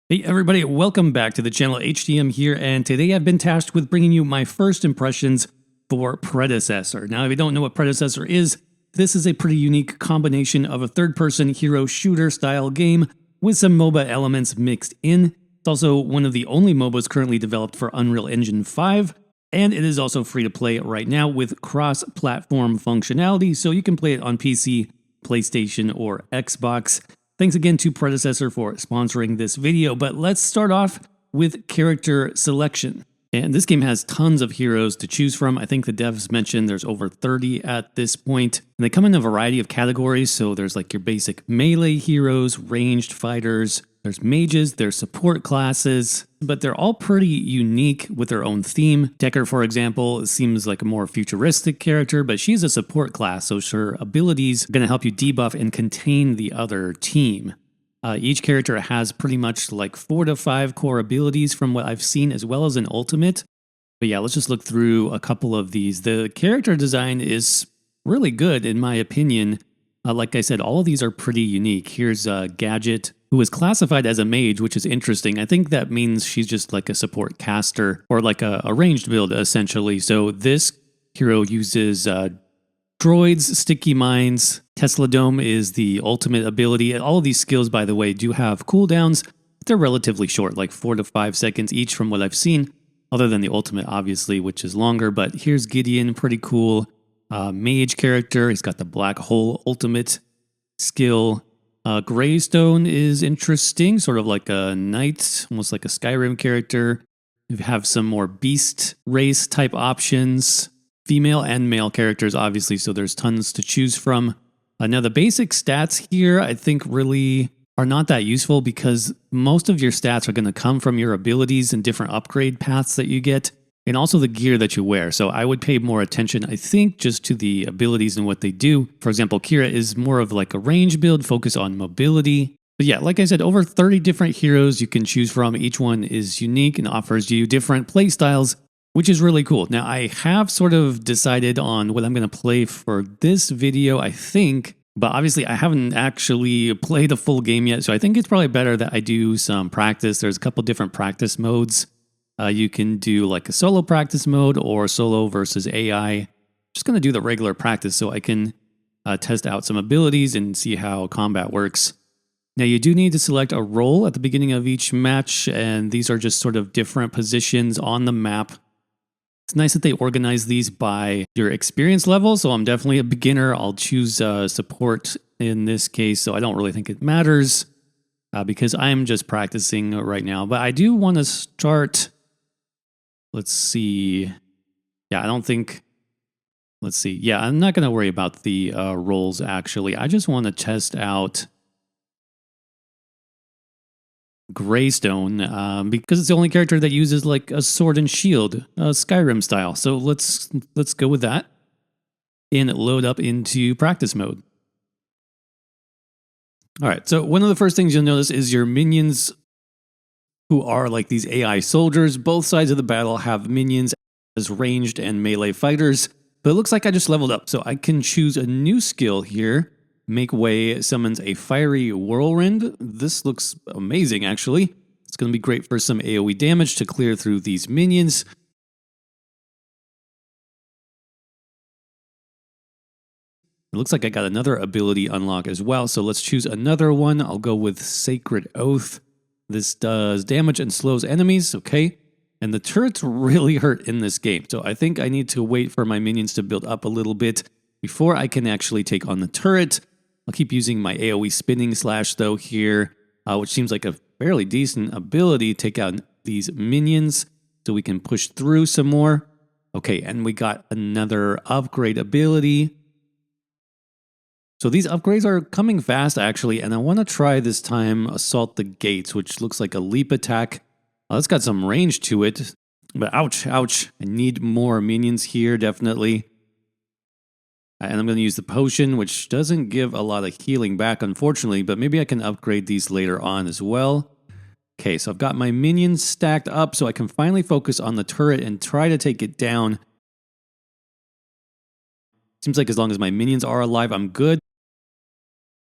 Hey everybody, welcome back to the channel. HDM here, and today I've been tasked with bringing you my first impressions for Predecessor. Now, if you don't know what Predecessor is, this is a pretty unique combination of a third-person hero shooter style game with some MOBA elements mixed in. It's also one of the only MOBAs currently developed for Unreal Engine 5, and it is also free to play right now with cross-platform functionality, so you can play it on PC, PlayStation, or Xbox. Thanks again to Predecessor for sponsoring this video, but let's start off with character selection. And this game has tons of heroes to choose from. I think the devs mentioned there's over 30 at this point. And they come in a variety of categories, so there's like your basic melee heroes, ranged fighters, there's mages, there's support classes, but they're all pretty unique with their own theme. Decker, for example, seems like a more futuristic character, but she's a support class, so her abilities are going to help you debuff and contain the other team. Each character has pretty much like 4 to 5 core abilities from what I've seen, as well as an ultimate. But yeah, let's just look through a couple of these. The character design is really good, in my opinion. Like I said, all of these are pretty unique. Here's Gadget, who is classified as a mage, which is interesting. I think that means she's just like a support caster, or like a ranged build, essentially. So this hero uses droids, sticky mines. Tesla Dome is the ultimate ability. All of these skills, by the way, do have cooldowns. They're relatively short, like 4 to 5 seconds each from what I've seen, other than the ultimate, obviously, which is longer. But here's Gideon, pretty cool. Mage character, he's got the black hole ultimate skill. Greystone is interesting, sort of like a knight, almost like a Skyrim character. We have some more beast race type options. Female and male characters, obviously, so there's tons to choose from. Now, the basic stats here, I think, really are not that useful because most of your stats are going to come from your abilities and different upgrade paths that you get, and also the gear that you wear. So I would pay more attention, I think, just to the abilities and what they do. For example, Kira is more of like a range build, focus on mobility. But yeah, like I said, over 30 different heroes you can choose from. Each one is unique and offers you different playstyles, which is really cool. Now, I have sort of decided on what I'm going to play for this video, I think, but obviously I haven't actually played a full game yet, so I think it's probably better that I do some practice. There's a couple different practice modes. You can do like a solo practice mode or solo versus AI. Just going to do the regular practice so I can test out some abilities and see how combat works. Now, you do need to select a role at the beginning of each match, and these are just sort of different positions on the map. It's nice that they organize these by your experience level, so I'm definitely a beginner. I'll choose support in this case, so I don't really think it matters because I'm just practicing right now. But I do want to start, let's see. Yeah, I don't think, let's see. Yeah, I'm not going to worry about the roles, actually. I just want to test out Greystone, because it's the only character that uses like a sword and shield, Skyrim style. So let's go with that and load up into practice mode. All right, so one of the first things you'll notice is your minions, who are like these AI soldiers. Both sides of the battle have minions as ranged and melee fighters, but it looks like I just leveled up, so I can choose a new skill here. Make Way summons a fiery whirlwind. This looks amazing, actually. It's going to be great for some AoE damage to clear through these minions. It looks like I got another ability unlock as well, so let's choose another one. I'll go with Sacred Oath. This does damage and slows enemies, okay? And the turrets really hurt in this game, so I think I need to wait for my minions to build up a little bit before I can actually take on the turret. I'll keep using my AoE spinning slash though here, which seems like a fairly decent ability. Take out these minions so we can push through some more. Okay, and we got another upgrade ability. So these upgrades are coming fast, actually, and I want to try this time Assault the Gates, which looks like a leap attack. It's got some range to it, but ouch, ouch. I need more minions here, definitely. And I'm going to use the potion, which doesn't give a lot of healing back, unfortunately, but maybe I can upgrade these later on as well. Okay, so I've got my minions stacked up so I can finally focus on the turret and try to take it down. Seems like as long as my minions are alive, I'm good.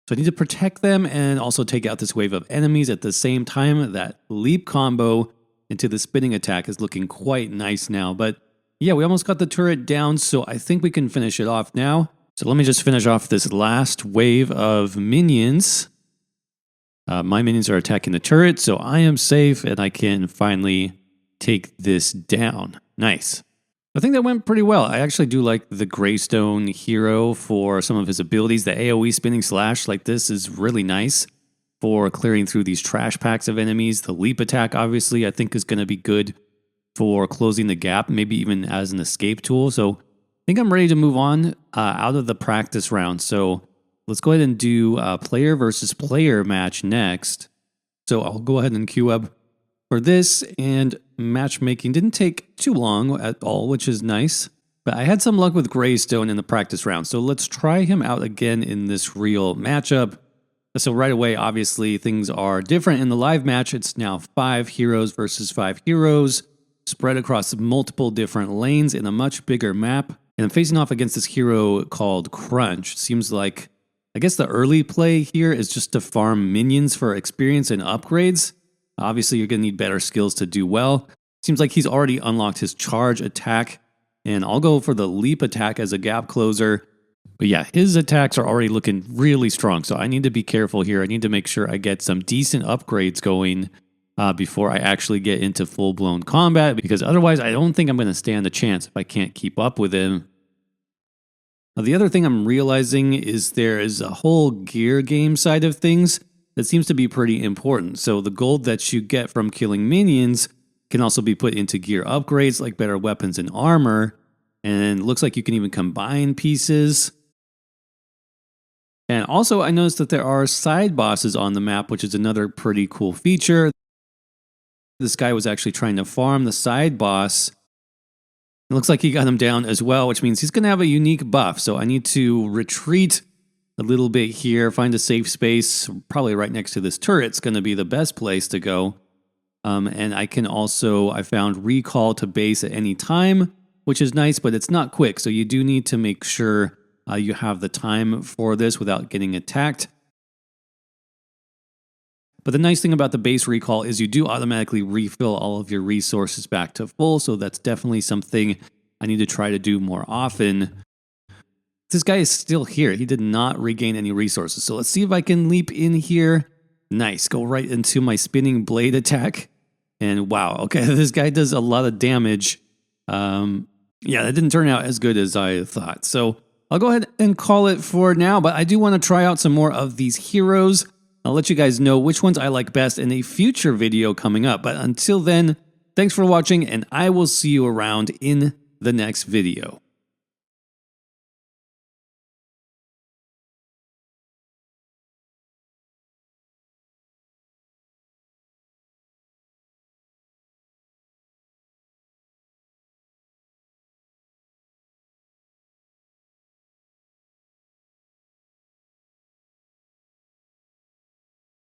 So I need to protect them and also take out this wave of enemies at the same time. That leap combo into the spinning attack is looking quite nice now. But yeah, we almost got the turret down, so I think we can finish it off now. So let me just finish off this last wave of minions. My minions are attacking the turret, so I am safe and I can finally take this down. Nice. I think that went pretty well. I actually do like the Greystone hero for some of his abilities. The AoE spinning slash like this is really nice for clearing through these trash packs of enemies. The leap attack, obviously, I think is going to be good for closing the gap, maybe even as an escape tool. So I think I'm ready to move on out of the practice round. So let's go ahead and do a player versus player match next. So I'll go ahead and queue up for this, and matchmaking didn't take too long at all, which is nice. But I had some luck with Greystone in the practice round, so let's try him out again in this real matchup. So right away, obviously, things are different in the live match. It's now 5 heroes versus 5 heroes, spread across multiple different lanes in a much bigger map. And I'm facing off against this hero called Crunch. Seems like, I guess the early play here is just to farm minions for experience and upgrades. Obviously, you're going to need better skills to do well. Seems like he's already unlocked his charge attack, and I'll go for the leap attack as a gap closer. But yeah, his attacks are already looking really strong, so I need to be careful here. I need to make sure I get some decent upgrades going before I actually get into full-blown combat, because otherwise I don't think I'm going to stand a chance if I can't keep up with him. Now, the other thing I'm realizing is there is a whole gear game side of things that seems to be pretty important. So the gold that you get from killing minions can also be put into gear upgrades like better weapons and armor. And it looks like you can even combine pieces. And also I noticed that there are side bosses on the map, which is another pretty cool feature. This guy was actually trying to farm the side boss. It looks like he got him down as well, which means he's going to have a unique buff. So I need to retreat a little bit here, find a safe space, probably right next to this turret. It's going to be the best place to go. And I can also, I found recall to base at any time, which is nice, but it's not quick. So you do need to make sure you have the time for this without getting attacked. But the nice thing about the base recall is you do automatically refill all of your resources back to full. So that's definitely something I need to try to do more often. This guy is still here. He did not regain any resources. So let's see if I can leap in here. Nice. Go right into my spinning blade attack. And wow, okay, this guy does a lot of damage. Yeah, that didn't turn out as good as I thought. So I'll go ahead and call it for now. But I do want to try out some more of these heroes. I'll let you guys know which ones I like best in a future video coming up. But until then, thanks for watching, and I will see you around in the next video.